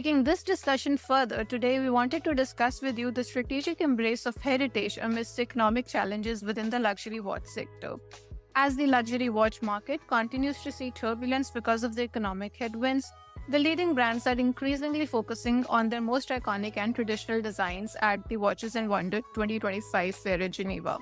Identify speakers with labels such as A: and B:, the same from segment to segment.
A: Taking this discussion further, today we wanted to discuss with you the strategic embrace of heritage amidst economic challenges within the luxury watch sector. As the luxury watch market continues to see turbulence because of the economic headwinds, the leading brands are increasingly focusing on their most iconic and traditional designs at the Watches and Wonders 2025 Fair in Geneva.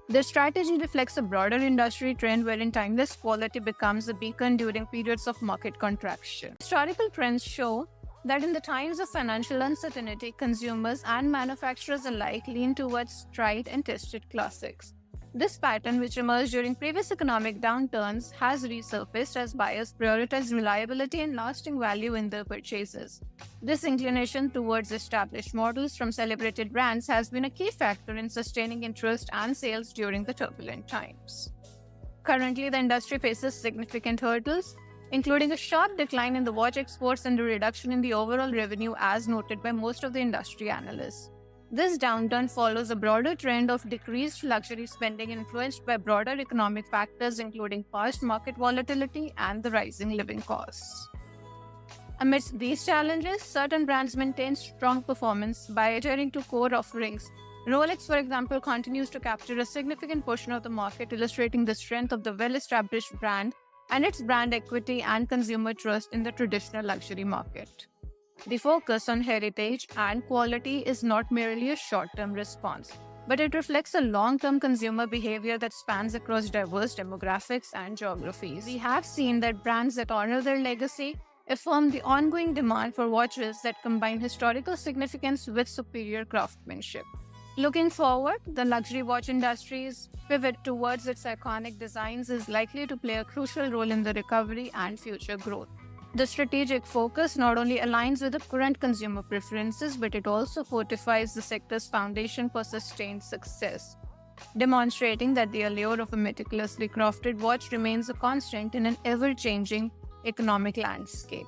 A: Their strategy reflects a broader industry trend wherein timeless quality becomes a beacon during periods of market contraction. Historical trends show that in the times of financial uncertainty, consumers and manufacturers alike lean towards tried and tested classics. This pattern, which emerged during previous economic downturns, has resurfaced as buyers prioritize reliability and lasting value in their purchases. This inclination towards established models from celebrated brands has been a key factor in sustaining interest and sales during the turbulent times. Currently, the industry faces significant hurdles, including a sharp decline in the watch exports and a reduction in the overall revenue as noted by most of the industry analysts. This downturn follows a broader trend of decreased luxury spending influenced by broader economic factors including past market volatility and the rising living costs. Amidst these challenges, certain brands maintain strong performance by adhering to core offerings. Rolex, for example, continues to capture a significant portion of the market, illustrating the strength of the well-established brand and its brand equity and consumer trust in the traditional luxury market. The focus on heritage and quality is not merely a short-term response, but it reflects a long-term consumer behavior that spans across diverse demographics and geographies. We have seen that brands that honor their legacy affirm the ongoing demand for watches that combine historical significance with superior craftsmanship. Looking forward, the luxury watch industry's pivot towards its iconic designs is likely to play a crucial role in the recovery and future growth. The strategic focus not only aligns with the current consumer preferences, but it also fortifies the sector's foundation for sustained success, demonstrating that the allure of a meticulously crafted watch remains a constant in an ever-changing economic landscape.